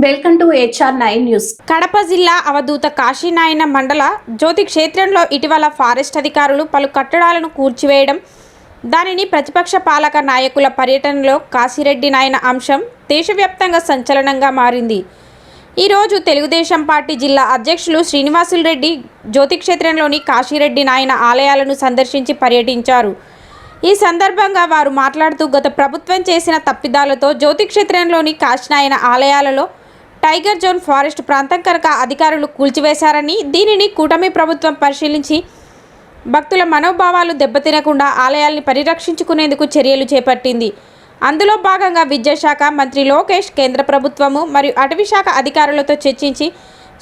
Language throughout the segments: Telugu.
Welcome to HR9 news. Kadapa జిల్లా అవధూత కాశీనాయన మండల జ్యోతి క్షేత్రంలో ఇటీవల ఫారెస్ట్ అధికారులు పలు కట్టడాలను కూల్చివేయడం, దానిని ప్రతిపక్ష పాలక నాయకుల పర్యటనలో కాశీరెడ్డి నాయన అంశం దేశవ్యాప్తంగా సంచలనంగా మారింది. ఈరోజు తెలుగుదేశం పార్టీ జిల్లా అధ్యక్షులు శ్రీనివాసులు రెడ్డి జ్యోతి క్షేత్రంలోని కాశీరెడ్డి నాయన ఆలయాలను సందర్శించి పర్యటించారు. ఈ సందర్భంగా వారు మాట్లాడుతూ గత ప్రభుత్వం చేసిన తప్పిదాలతో జ్యోతి క్షేత్రంలోని కాశీనాయన ఆలయాలలో టైగర్ జోన్ ఫారెస్ట్ ప్రాంతం కనుక అధికారులు కూల్చివేశారని, దీనిని కూటమి ప్రభుత్వం పరిశీలించి భక్తుల మనోభావాలు దెబ్బతినకుండా ఆలయాల్ని పరిరక్షించుకునేందుకు చర్యలు చేపట్టింది. అందులో భాగంగా విద్యాశాఖ మంత్రి లోకేష్ కేంద్ర ప్రభుత్వము మరియు అటవీశాఖ అధికారులతో చర్చించి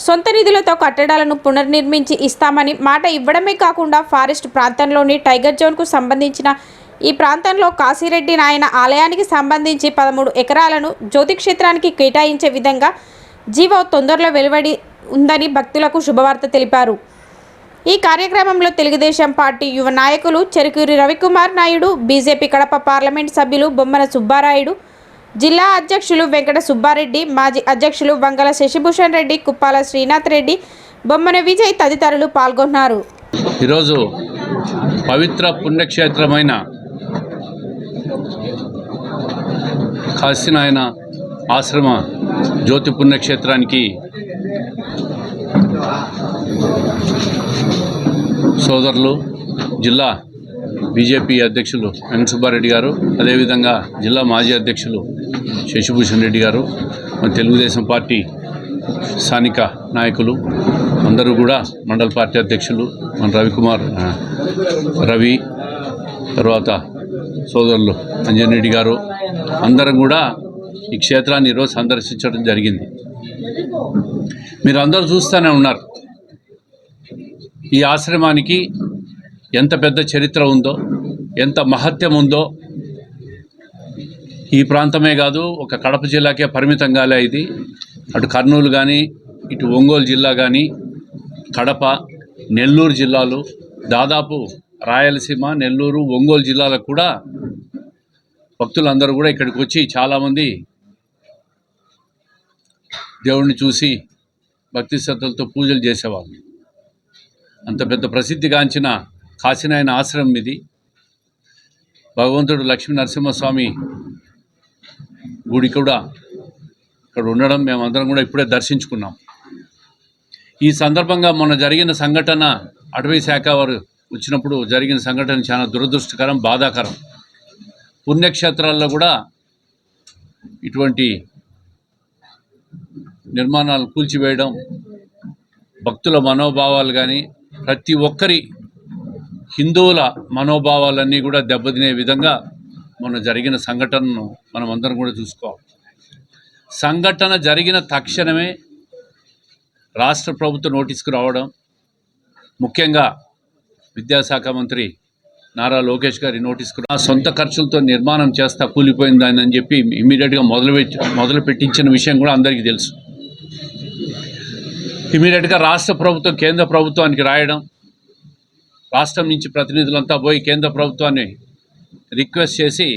సొంత నిధులతో కట్టడాలను పునర్నిర్మించి ఇస్తామని మాట ఇవ్వడమే కాకుండా ఫారెస్ట్ ప్రాంతంలోని టైగర్ జోన్కు సంబంధించిన ఈ ప్రాంతంలో కాశీరెడ్డి నాయన ఆలయానికి సంబంధించి 13 ఎకరాలను జ్యోతి క్షేత్రానికి కేటాయించే విధంగా జీవో తొందరలో వెలువడి ఉందని భక్తులకు శుభవార్త తెలిపారు. ఈ కార్యక్రమంలో తెలుగుదేశం పార్టీ యువ నాయకులు చెరుకూరి రవికుమార్ నాయుడు, బీజేపీ కడప పార్లమెంట్ సభ్యులు బొమ్మన సుబ్బారాయుడు, జిల్లా అధ్యక్షులు వెంకట సుబ్బారెడ్డి, మాజీ అధ్యక్షులు వంగల శశిభూషణ్ రెడ్డి, కుప్పాల శ్రీనాథ్ రెడ్డి, బొమ్మన విజయ్ తదితరులు పాల్గొన్నారు. ఈరోజు పవిత్ర పుణ్యక్షేత్రమైన కాశీనాయన ఆశ్రమ జ్యోతి పుణ్యక్షేత్రానికి సోదరులు జిల్లా బీజేపీ అధ్యక్షులు వెంకట సుబ్బారెడ్డి గారు, అదేవిధంగా జిల్లా మాజీ అధ్యక్షులు శశిభూషణ్ రెడ్డి గారు, మన తెలుగుదేశం పార్టీ స్థానిక నాయకులు అందరూ కూడా, మండల పార్టీ అధ్యక్షులు మన రవికుమార్ రవి, తర్వాత సోదరులు అంజన్ రెడ్డి గారు, అందరం కూడా ఈ క్షేత్రాన్ని ఈరోజు సందర్శించడం జరిగింది. మీరు అందరూ చూస్తూనే ఉన్నారు ఈ ఆశ్రమానికి ఎంత పెద్ద చరిత్ర ఉందో, ఎంత మహత్యం ఉందో. ఈ ప్రాంతమే కాదు, ఒక కడప జిల్లాకే పరిమితం కాలే ఇది. అటు కర్నూలు కానీ, ఇటు ఒంగోలు జిల్లా కానీ, కడప, నెల్లూరు జిల్లాలు, దాదాపు రాయలసీమ, నెల్లూరు, ఒంగోలు జిల్లాలకు కూడా భక్తులందరూ కూడా ఇక్కడికి వచ్చి చాలామంది దేవుణ్ణి చూసి భక్తి శ్రద్ధలతో పూజలు చేసేవాళ్ళు. అంత పెద్ద ప్రసిద్ధిగాంచిన కాశీనాయన ఆశ్రమం ఇది. భగవంతుడు లక్ష్మీ నరసింహస్వామి గుడి కూడా ఇక్కడ ఉండడం మేమందరం కూడా ఇప్పుడే దర్శించుకున్నాం. ఈ సందర్భంగా మొన్న జరిగిన సంఘటన, అటవీ శాఖ వారు వచ్చినప్పుడు జరిగిన సంఘటన చాలా దురదృష్టకరం, బాధాకరం. పుణ్యక్షేత్రాల్లో కూడా ఇటువంటి నిర్మాణాలు కూల్చివేయడం, భక్తుల మనోభావాలు కానీ, ప్రతి ఒక్కరి హిందువుల మనోభావాలన్నీ కూడా దెబ్బతినే విధంగా మొన్న జరిగిన సంఘటనను మనం అందరం కూడా చూసుకోవాలి. సంఘటన జరిగిన తక్షణమే రాష్ట్ర ప్రభుత్వ నోటీస్కు రావడం, ముఖ్యంగా విద్యాశాఖ మంత్రి నారా లోకేష్ గారి నోటీస్కు సొంత ఖర్చులతో నిర్మాణం చేస్తా కూలిపోయింది అని చెప్పి ఇమీడియట్గా మొదలు పెట్టించిన విషయం కూడా అందరికీ తెలుసు. ఇమీడియట్గా రాష్ట్ర ప్రభుత్వం కేంద్ర ప్రభుత్వానికి రాయడం, రాష్ట్రం నుంచి ప్రతినిధులంతా పోయి కేంద్ర ప్రభుత్వాన్ని రిక్వెస్ట్ చేసి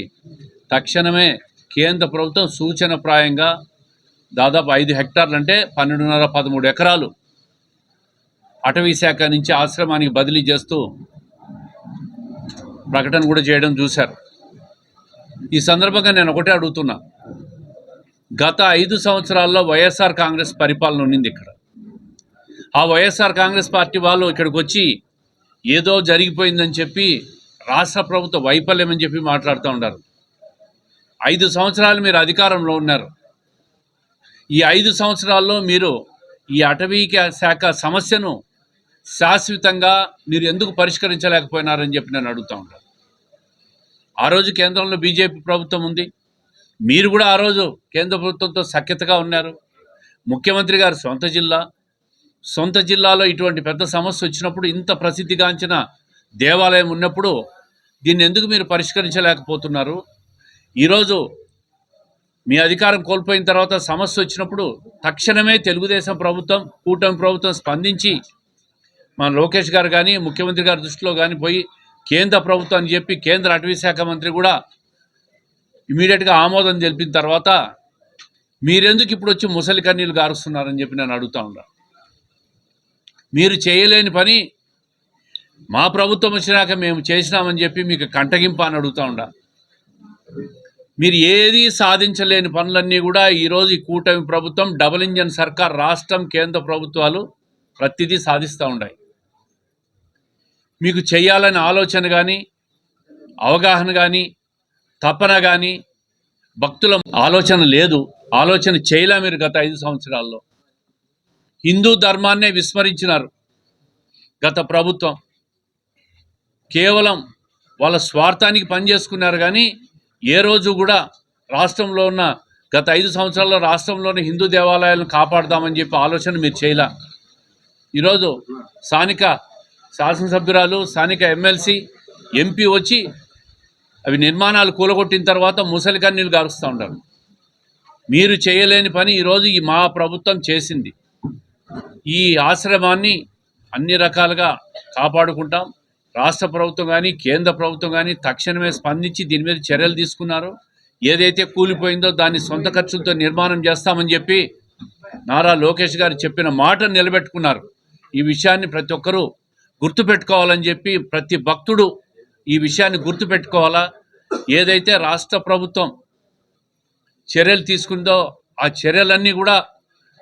తక్షణమే కేంద్ర ప్రభుత్వం సూచనప్రాయంగా దాదాపు 5 హెక్టార్లు అంటే 12.5-13 ఎకరాలు అటవీ శాఖ నుంచి ఆశ్రమానికి బదిలీ చేస్తూ ప్రకటన కూడా చేయడం చూశారు. ఈ సందర్భంగా నేను ఒకటే అడుగుతున్నా, గత 5 సంవత్సరాల్లో వైఎస్ఆర్ కాంగ్రెస్ పరిపాలన ఉన్నింది ఇక్కడ. ఆ వైఎస్ఆర్ కాంగ్రెస్ పార్టీ వాళ్ళు ఇక్కడికి వచ్చి ఏదో జరిగిపోయిందని చెప్పి రాష్ట్ర ప్రభుత్వ వైఫల్యం అని చెప్పి మాట్లాడుతూ ఉన్నారు. 5 సంవత్సరాలు మీరు అధికారంలో ఉన్నారు. ఈ 5 సంవత్సరాల్లో మీరు ఈ అటవీ శాఖ సమస్యను శాశ్వతంగా మీరు ఎందుకు పరిష్కరించలేకపోయినారని చెప్పి నేను అడుగుతూ ఉంటాను. ఆ రోజు కేంద్రంలో బీజేపీ ప్రభుత్వం ఉంది, మీరు కూడా ఆ రోజు కేంద్ర ప్రభుత్వంతో సఖ్యతగా ఉన్నారు. ముఖ్యమంత్రి గారు సొంత జిల్లాలో ఇటువంటి పెద్ద సమస్య వచ్చినప్పుడు, ఇంత ప్రసిద్ధిగాంచిన దేవాలయం ఉన్నప్పుడు దీన్ని ఎందుకు మీరు పరిష్కరించలేకపోతున్నారు? ఈరోజు మీ అధికారం కోల్పోయిన తర్వాత సమస్య వచ్చినప్పుడు తక్షణమే తెలుగుదేశం ప్రభుత్వం, కూటమి ప్రభుత్వం స్పందించి మన లోకేష్ గారు కానీ, ముఖ్యమంత్రి గారి దృష్టిలో కానీ పోయి కేంద్ర ప్రభుత్వం అని చెప్పి కేంద్ర అటవీ శాఖ మంత్రి కూడా ఇమీడియట్గా ఆమోదం తెలిపిన తర్వాత మీరెందుకు ఇప్పుడు వచ్చి ముసలి కన్నీళ్ళు గారుస్తున్నారని చెప్పి నేను అడుగుతా ఉన్నా. మీరు చేయలేని పని మా ప్రభుత్వం వచ్చినాక మేము చేసినామని చెప్పి మీకు కంటగింపు అని అడుగుతా ఉండా. మీరు ఏది సాధించలేని పనులన్నీ కూడా ఈరోజు ఈ కూటమి ప్రభుత్వం, డబుల్ ఇంజన్ సర్కార్, రాష్ట్రం కేంద్ర ప్రభుత్వాలు ప్రతిదీ సాధిస్తూ ఉన్నాయి. మీకు చేయాలని ఆలోచన కానీ, అవగాహన కానీ, తపన కానీ, భక్తుల ఆలోచన లేదు. ఆలోచన చేయలే మీరు గత 5 సంవత్సరాల్లో. హిందూ ధర్మాన్నే విస్మరించినారు గత ప్రభుత్వం. కేవలం వాళ్ళ స్వార్థానికి పనిచేసుకున్నారు కానీ ఏ రోజు కూడా రాష్ట్రంలో ఉన్న గత 5 సంవత్సరాల్లో రాష్ట్రంలోని హిందూ దేవాలయాలను కాపాడుదామని చెప్పి ఆలోచన మీరు చేయలే. ఈరోజు స్థానిక శాసనసభ్యురాలు, స్థానిక ఎమ్మెల్సీ, ఎంపీ వచ్చి అవి నిర్మాణాలు కూలగొట్టిన తర్వాత ముసలి కన్నీళ్ళు గారుస్తూ ఉంటారు. మీరు చేయలేని పని ఈరోజు ఈ మా ప్రభుత్వం చేసింది. ఈ ఆశ్రమాన్ని అన్ని రకాలుగా కాపాడుకుంటాం. రాష్ట్ర ప్రభుత్వం కానీ, కేంద్ర ప్రభుత్వం కానీ తక్షణమే స్పందించి దీని మీద చర్యలు తీసుకున్నారు. ఏదైతే కూలిపోయిందో దాన్ని సొంత ఖర్చులతో నిర్మాణం చేస్తామని చెప్పి నారా లోకేష్ గారు చెప్పిన మాట నిలబెట్టుకున్నారు. ఈ విషయాన్ని ప్రతి ఒక్కరూ గుర్తుపెట్టుకోవాలని చెప్పి, ప్రతి భక్తుడు ఈ విషయాన్ని గుర్తుపెట్టుకోవాలా. ఏదైతే రాష్ట్ర ప్రభుత్వం చర్యలు తీసుకుందో ఆ చర్యలన్నీ కూడా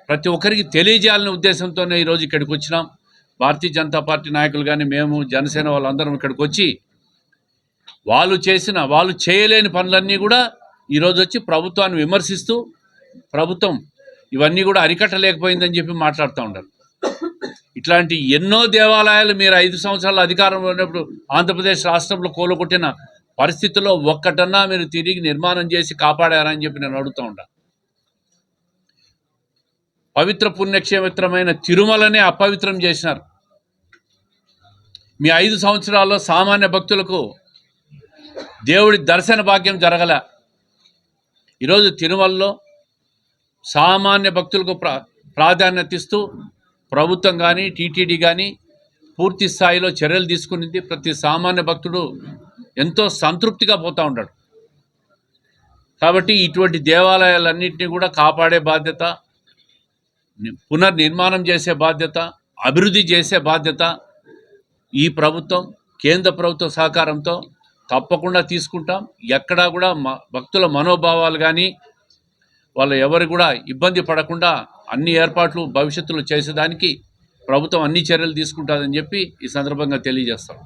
ప్రతి ఒక్కరికి తెలియజేయాలనే ఉద్దేశంతోనే ఈరోజు ఇక్కడికి వచ్చినాం. భారతీయ జనతా పార్టీ నాయకులు కానీ, మేము జనసేన వాళ్ళందరం ఇక్కడికి వచ్చి వాళ్ళు చేయలేని పనులన్నీ కూడా ఈరోజు వచ్చి ప్రభుత్వాన్ని విమర్శిస్తూ, ప్రభుత్వం ఇవన్నీ కూడా అరికట్టలేకపోయిందని చెప్పి మాట్లాడుతూ ఉంటారు. ఇట్లాంటి ఎన్నో దేవాలయాలు మీరు 5 సంవత్సరాల అధికారంలో ఉన్నప్పుడు ఆంధ్రప్రదేశ్ రాష్ట్రంలో కూలగొట్టిన పరిస్థితుల్లో ఒక్కటన్నా మీరు తిరిగి నిర్మాణం చేసి కాపాడారని చెప్పి నేను అడుగుతూ ఉంటాను. పవిత్ర పుణ్యక్షేత్రమైన తిరుమలనే అపవిత్రం చేసినారు. మీ 5 సంవత్సరాల్లో సామాన్య భక్తులకు దేవుడి దర్శన భాగ్యం జరగలే. ఈరోజు తిరుమలలో సామాన్య భక్తులకు ప్రాధాన్యత ఇస్తూ ప్రభుత్వం కానీ, టీటీడీ కానీ పూర్తి స్థాయిలో చర్యలు తీసుకునింది. ప్రతి సామాన్య భక్తుడు ఎంతో సంతృప్తిగా పోతూ ఉంటాడు. కాబట్టి ఇటువంటి దేవాలయాలన్నింటినీ కూడా కాపాడే బాధ్యత, పునర్నిర్మాణం చేసే బాధ్యత, అభివృద్ధి చేసే బాధ్యత ఈ ప్రభుత్వం, కేంద్ర ప్రభుత్వ సహకారంతో తప్పకుండా తీసుకుంటాం. ఎక్కడా కూడా భక్తుల మనోభావాలు కానీ వాళ్ళు ఎవరు కూడా ఇబ్బంది పడకుండా అన్ని ఏర్పాట్లు భవిష్యత్తులో చేసేదానికి ప్రభుత్వం అన్ని చర్యలు తీసుకుంటుందని చెప్పి ఈ సందర్భంగా తెలియజేస్తాం.